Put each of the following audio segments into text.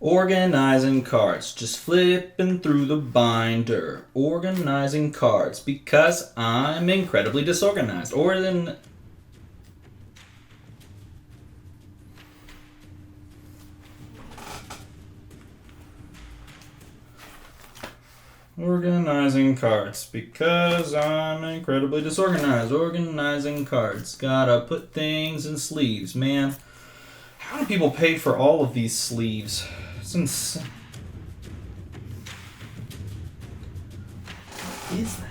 Organizing cards, just flipping through the binder. Organizing cards because I'm incredibly disorganized. Organizing cards because I'm incredibly disorganized. Organizing cards. Gotta put things in sleeves, man. How do people pay for all of these sleeves? Since what is that?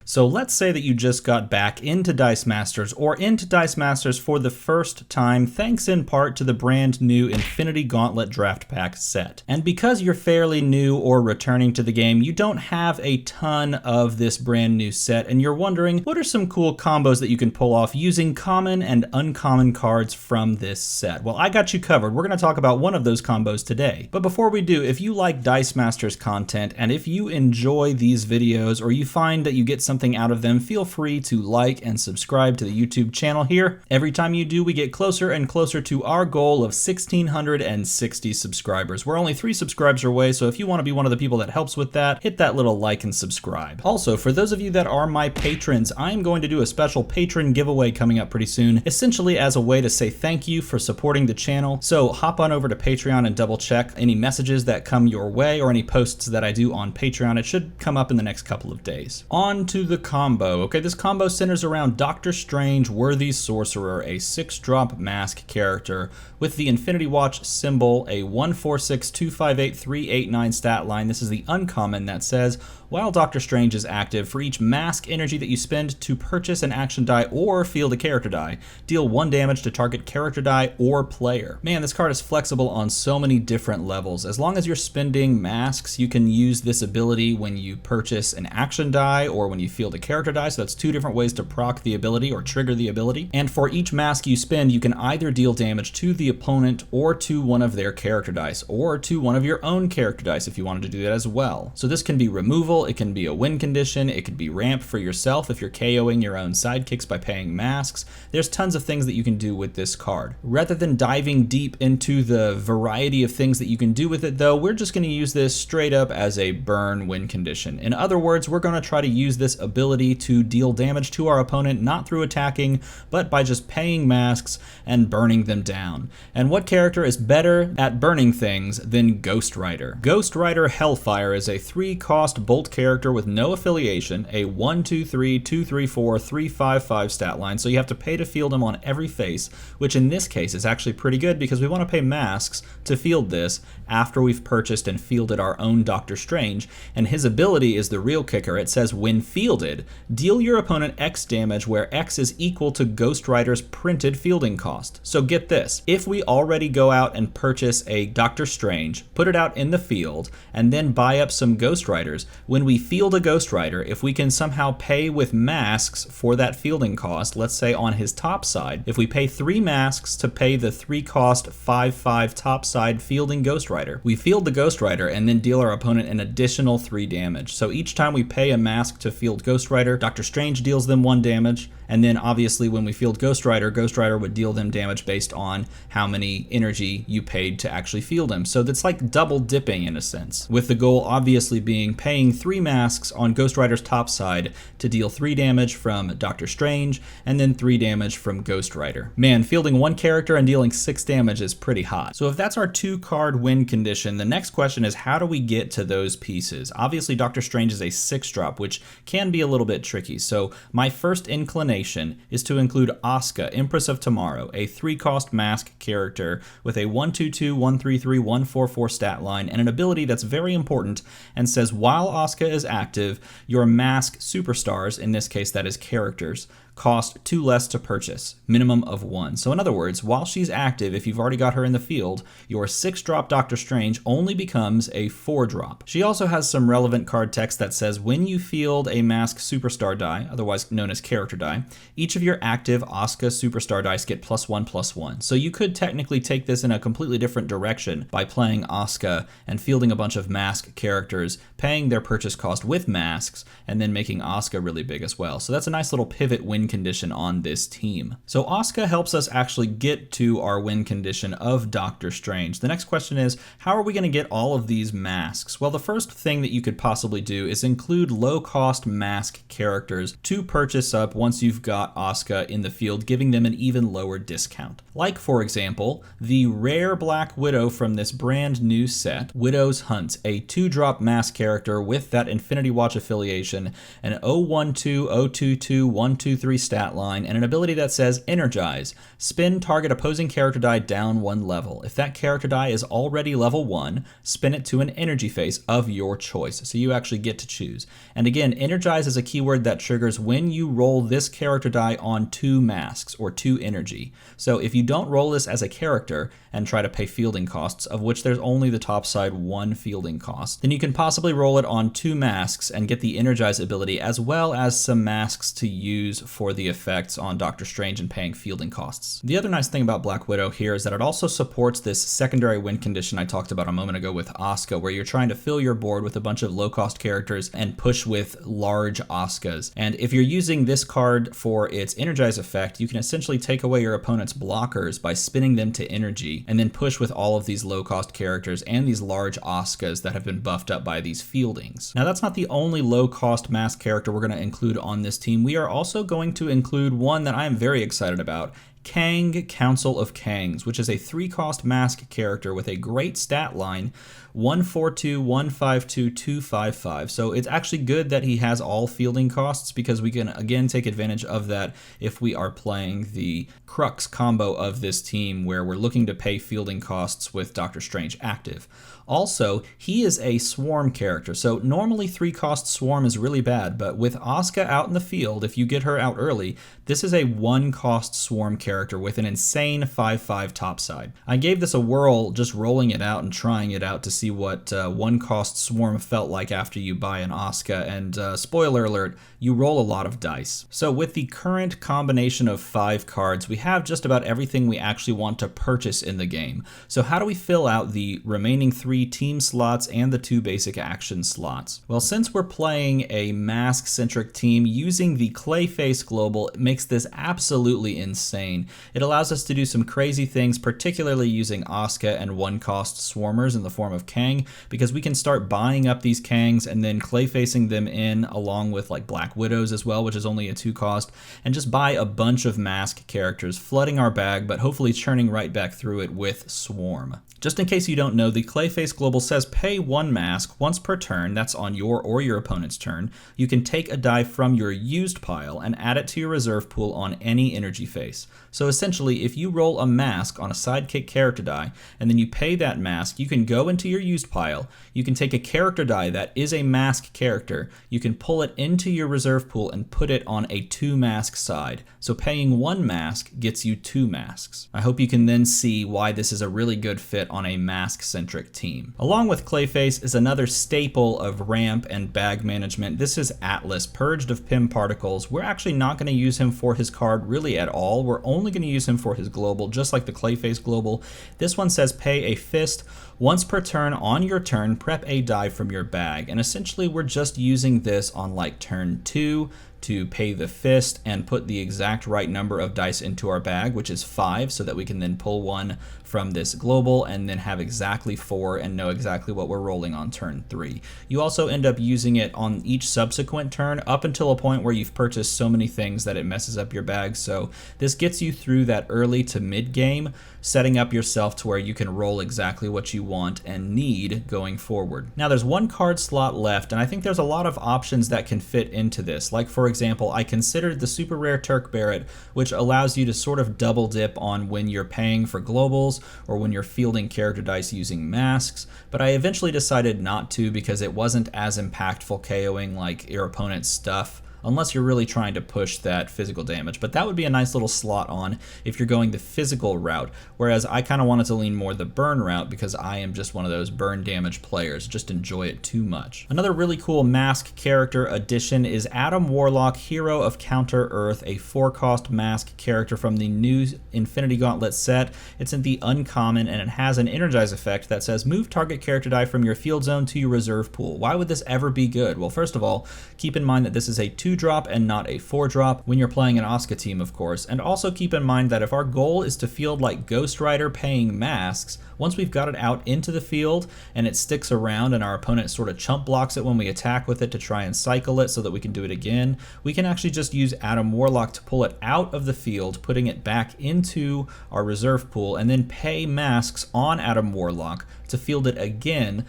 So let's say that you just got back into Dice Masters or into Dice Masters for the first time, thanks in part to the brand new Infinity Gauntlet Draft Pack set. And because you're fairly new or returning to the game, you don't have a ton of this brand new set, and you're wondering, what are some cool combos that you can pull off using common and uncommon cards from this set? Well, I got you covered. We're going to talk about one of those combos today. But before we do, if you like Dice Masters content, and if you enjoy these videos, or you find that you get something out of them, feel free to like and subscribe to the YouTube channel here. Every time you do, we get closer and closer to our goal of 1,660 subscribers. We're only 3 subscribers away, so if you want to be one of the people that helps with that, hit that little like and subscribe. Also, for those of you that are my patrons, I'm going to do a special patron giveaway coming up pretty soon, essentially as a way to say thank you for supporting the channel. So hop on over to Patreon and double check any messages that come your way or any posts that I do on Patreon. It should come up in the next couple of days. On to the combo. Okay, this combo centers around Doctor Strange, Worthy Sorcerer, a 6-drop mask character with the Infinity Watch symbol, a 146258389 stat line. This is the uncommon that says, while Doctor Strange is active, for each mask energy that you spend to purchase an action die or field a character die, deal 1 damage to target character die or player. Man, this card is flexible on so many different levels. As long as you're spending masks, you can use this ability when you purchase an action die or when you field a character die, so that's 2 different ways to proc the ability or trigger the ability. And for each mask you spend, you can either deal damage to the opponent or to one of their character dice, or to one of your own character dice if you wanted to do that as well. So this can be removal, it can be a win condition, it could be ramp for yourself if you're KOing your own sidekicks by paying masks. There's tons of things that you can do with this card. Rather than diving deep into the variety of things that you can do with it though, we're just going to use this straight up as a burn win condition. In other words, we're going to try to use this ability to deal damage to our opponent, not through attacking, but by just paying masks and burning them down. And what character is better at burning things than Ghost Rider? Ghost Rider Hellfire is a 3-cost bolt character with no affiliation, a 1-2-3-2-3-4-3-5-5 stat line, so you have to pay to field him on every face, which in this case is actually pretty good because we want to pay masks to field this after we've purchased and fielded our own Doctor Strange, and his ability is the real kicker. It says, when fielded, deal your opponent X damage where X is equal to Ghost Rider's printed fielding cost. So get this, if we already go out and purchase a Doctor Strange, put it out in the field, and then buy up some Ghost Riders, when we field a Ghost Rider, if we can somehow pay with masks for that fielding cost, let's say on his top side, if we pay 3 masks to pay the 3-cost 5-5 top side fielding Ghost Rider, we field the Ghost Rider and then deal our opponent an additional 3 damage. So each time we pay a mask to field Ghost Rider, Doctor Strange deals them 1 damage, and then obviously when we field Ghost Rider would deal them damage based on how many energy you paid to actually field him. So that's like double dipping in a sense, with the goal obviously being paying 3 masks on Ghost Rider's top side to deal 3 damage from Doctor Strange and then 3 damage from Ghost Rider. Man, fielding 1 character and dealing 6 damage is pretty hot. So if that's our 2-card win condition, the next question is, how do we get to those pieces? Obviously Doctor Strange is a 6-drop, which can be a little bit tricky. So my first inclination is to include Asuka, Empress of Tomorrow, a 3-cost mask character with a 1-2-2-1-3-3-1-4-4 stat line and an ability that's very important and says, while Asuka is active, your mask superstars, in this case that is characters, cost 2 less to purchase, minimum of 1. So in other words, while she's active, if you've already got her in the field, your 6-drop Doctor Strange only becomes a 4-drop. She also has some relevant card text that says when you field a mask superstar die, otherwise known as character die, each of your active Asuka superstar dice get +1/+1. So you could technically take this in a completely different direction by playing Asuka and fielding a bunch of mask characters, paying their purchase cost with masks, and then making Asuka really big as well. So that's a nice little pivot win condition on this team. So Asuka helps us actually get to our win condition of Doctor Strange. The next question is, how are we going to get all of these masks? Well, the first thing that you could possibly do is include low-cost mask characters to purchase up once you've got Asuka in the field, giving them an even lower discount. Like, for example, the rare Black Widow from this brand new set, Widow's Hunt, a 2-drop mask character with that Infinity Watch affiliation, an 012, 022, 123 stat line, and an ability that says Energize. Spin target opposing character die down 1 level. If that character die is already level 1, spin it to an energy face of your choice. So you actually get to choose. And again, Energize is a keyword that triggers when you roll this character die on 2 masks or 2 energy. So if you don't roll this as a character and try to pay fielding costs, of which there's only the top side 1 fielding cost, then you can possibly roll it on 2 masks and get the Energize ability as well as some masks to use for the effects on Doctor Strange and paying fielding costs. The other nice thing about Black Widow here is that it also supports this secondary win condition I talked about a moment ago with Asuka, where you're trying to fill your board with a bunch of low-cost characters and push with large Askas. And if you're using this card for its Energize effect, you can essentially take away your opponent's blockers by spinning them to energy, and then push with all of these low-cost characters and these large Askas that have been buffed up by these fieldings. Now, that's not the only low-cost mask character we're going to include on this team. We are also going to include one that I am very excited about, Kang, Council of Kangs, which is a 3-cost mask character with a great stat line, 142, 152, 255. So it's actually good that he has all fielding costs, because we can again take advantage of that if we are playing the crux combo of this team where we're looking to pay fielding costs with Doctor Strange active. Also, he is a swarm character, so normally 3-cost swarm is really bad, but with Asuka out in the field, if you get her out early, this is a 1-cost swarm character with an insane 5/5 topside. I gave this a whirl just rolling it out and trying it out to see what 1-cost swarm felt like after you buy an Asuka, and spoiler alert, you roll a lot of dice. So with the current combination of 5 cards, we have just about everything we actually want to purchase in the game. So how do we fill out the remaining 3 team slots and the 2 basic action slots? Well, since we're playing a mask-centric team, using the Clayface Global makes this absolutely insane. It allows us to do some crazy things, particularly using Asuka and 1-cost swarmers in the form of Kang, because we can start buying up these Kangs and then Clayfacing them in along with like Black Widows as well, which is only a 2-cost, and just buy a bunch of mask characters, flooding our bag, but hopefully churning right back through it with Swarm. Just in case you don't know, the Clayface Global says pay 1 mask once per turn, that's on your or your opponent's turn. You can take a die from your used pile and add it to your reserve pool on any energy face. So essentially, if you roll a mask on a sidekick character die, and then you pay that mask, you can go into your used pile, you can take a character die that is a mask character, you can pull it into your reserve pool and put it on a 2-mask side. So paying 1 mask gets you 2 masks. I hope you can then see why this is a really good fit on a mask-centric team. Along with Clayface is another staple of ramp and bag management. This is Atlas, purged of Pym particles. We're actually not going to use him for his card really at all. We're only going to use him for his global, just like the Clayface Global. This one says pay a fist once per turn. On your turn, prep a die from your bag. And essentially we're just using this on like turn 2 to pay the fist and put the exact right number of dice into our bag, which is 5, so that we can then pull 1 from this global and then have exactly 4 and know exactly what we're rolling on turn 3. You also end up using it on each subsequent turn up until a point where you've purchased so many things that it messes up your bag. So this gets you through that early to mid game, setting up yourself to where you can roll exactly what you want and need going forward. Now there's 1 card slot left, and I think there's a lot of options that can fit into this. Like for example, I considered the super rare Turk Barrett, which allows you to sort of double dip on when you're paying for globals or when you're fielding character dice using masks, but I eventually decided not to because it wasn't as impactful KOing like your opponent's stuff unless you're really trying to push that physical damage. But that would be a nice little slot on if you're going the physical route, whereas I kind of wanted to lean more the burn route because I am just one of those burn damage players, just enjoy it too much. Another really cool mask character addition is Adam Warlock, Hero of Counter-Earth, a 4-cost mask character from the new Infinity Gauntlet set. It's in the uncommon, and it has an energize effect that says move target character die from your field zone to your reserve pool. Why would this ever be good? Well, first of all, keep in mind that this is a 2-drop and not a 4-drop when you're playing an Asuka team, of course, and also keep in mind that if our goal is to field like Ghost Rider paying masks, once we've got it out into the field and it sticks around and our opponent sort of chump blocks it when we attack with it to try and cycle it so that we can do it again, we can actually just use Adam Warlock to pull it out of the field, putting it back into our reserve pool, and then pay masks on Adam Warlock to field it again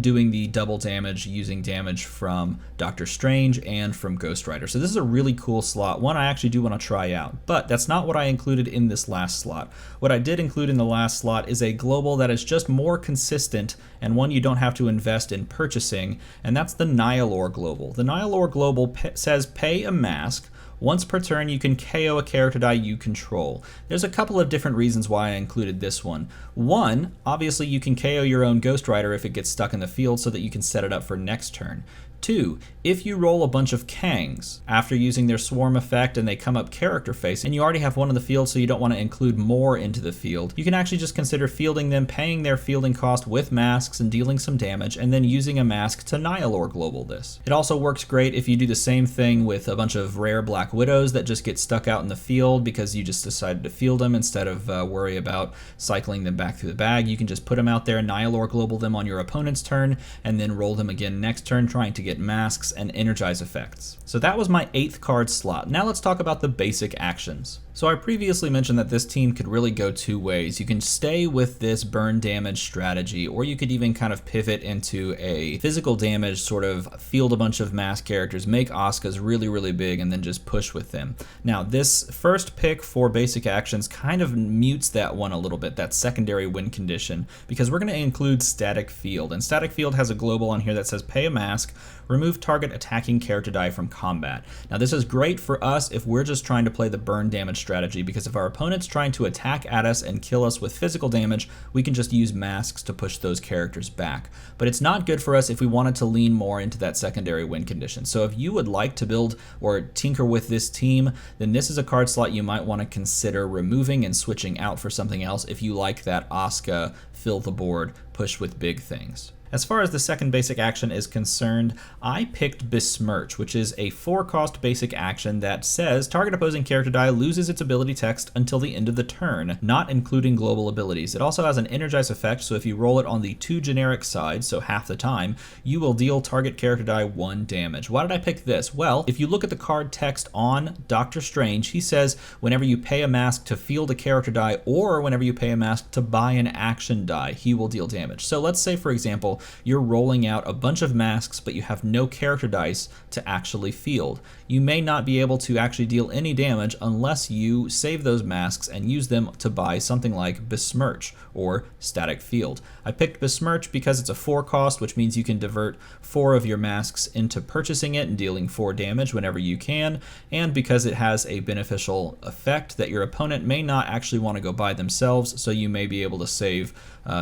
doing the double damage using damage from Doctor Strange and from Ghost Rider. So this is a really cool slot, one I actually do want to try out, but that's not what I included in this last slot. What I did include in the last slot is a global that is just more consistent and one you don't have to invest in purchasing, and that's the Nihilore global. The Nihilore global says pay a mask. Once per turn, you can KO a character die you control. There's a couple of different reasons why I included this one. One, obviously you can KO your own Ghost Rider if it gets stuck in the field so that you can set it up for next turn. Two, if you roll a bunch of Kangs after using their swarm effect and they come up character face and you already have one in the field so you don't want to include more into the field, you can actually just consider fielding them, paying their fielding cost with masks and dealing some damage, and then using a mask to Nihilore global this. It also works great if you do the same thing with a bunch of rare Black Widows that just get stuck out in the field because you just decided to field them instead of worry about cycling them back through the bag. You can just put them out there, Nihilore global them on your opponent's turn, and then roll them again next turn trying to get masks and energize effects. So that was my 8th card slot. Now let's talk about the basic actions. So I previously mentioned that this team could really go two ways. You can stay with this burn damage strategy, or you could even kind of pivot into a physical damage, sort of field a bunch of mask characters, make Asukas really, really big, and then just push with them. Now this first pick for basic actions kind of mutes that one a little bit, that secondary win condition, because we're going to include Static Field. And Static Field has a global on here that says pay a mask, remove target attacking character die from combat. Now this is great for us if we're just trying to play the burn damage strategy, because if our opponent's trying to attack at us and kill us with physical damage, we can just use masks to push those characters back. But it's not good for us if we wanted to lean more into that secondary win condition. So if you would like to build or tinker with this team, then this is a card slot you might want to consider removing and switching out for something else if you like that Asuka fill the board, push with big things. As far as the second basic action is concerned, I picked Besmirch, which is a 4-cost basic action that says target opposing character die loses its ability text until the end of the turn, not including global abilities. It also has an energize effect, so if you roll it on the 2 generic sides, so half the time, you will deal target character die 1 damage. Why did I pick this? Well, if you look at the card text on Doctor Strange, he says whenever you pay a mask to field a character die, or whenever you pay a mask to buy an action die, he will deal damage. So let's say, for example, you're rolling out a bunch of masks, but you have no character dice to actually field. You may not be able to actually deal any damage unless you save those masks and use them to buy something like Besmirch or Static Field. I picked Besmirch because it's a 4-cost, which means you can divert 4 of your masks into purchasing it and dealing 4 damage whenever you can, and because it has a beneficial effect that your opponent may not actually want to go buy themselves, so you may be able to save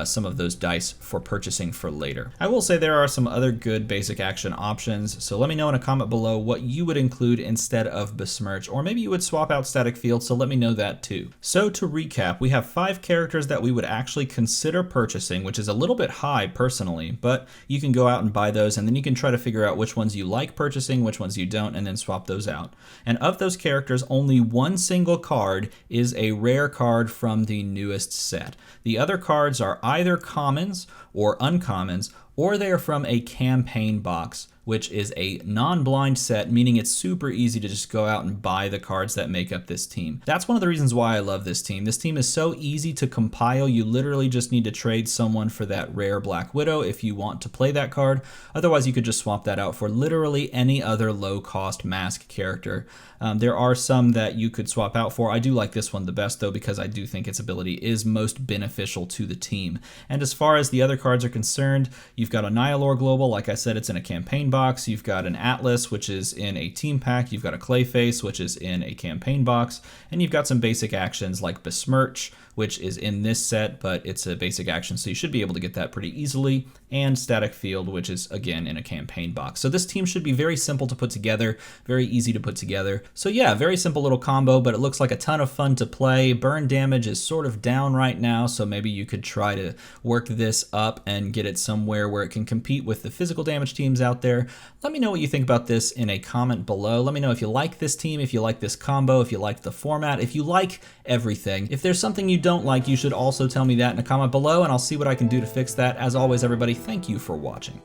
some of those dice for purchasing for later. I will say there are some other good basic action options, so let me know in a comment below what you would include instead of Besmirch, or maybe you would swap out Static Field, so let me know that too. So to recap, we have 5 characters that we would actually consider purchasing, which is a little bit high personally, but you can go out and buy those, and then you can try to figure out which ones you like purchasing, which ones you don't, and then swap those out. And of those characters, only one single card is a rare card from the newest set. The other cards are either commons or uncommons, or they are from a campaign box, which is a non-blind set, meaning it's super easy to just go out and buy the cards that make up this team. That's one of the reasons why I love this team. This team is so easy to compile. You literally just need to trade someone for that rare Black Widow if you want to play that card. Otherwise, you could just swap that out for literally any other low-cost mask character. There are some that you could swap out for. I do like this one the best, though, because I do think its ability is most beneficial to the team. And as far as the other cards are concerned, you've got a Nihilore Global. Like I said, it's in a campaign box, you've got an Atlas, which is in a team pack, you've got a Clayface, which is in a campaign box, and you've got some basic actions like Besmirch, which is in this set, but it's a basic action, so you should be able to get that pretty easily, and Static Field, which is again in a campaign box. So this team should be very simple to put together, very easy to put together. So yeah, very simple little combo, but it looks like a ton of fun to play. Burn damage is sort of down right now, so maybe you could try to work this up and get it somewhere where it can compete with the physical damage teams out there. Let me know what you think about this in a comment below. Let me know if you like this team, if you like this combo, if you like the format, if you like everything. If there's something you don't like, you should also tell me that in a comment below, and I'll see what I can do to fix that. As always, everybody, thank you for watching.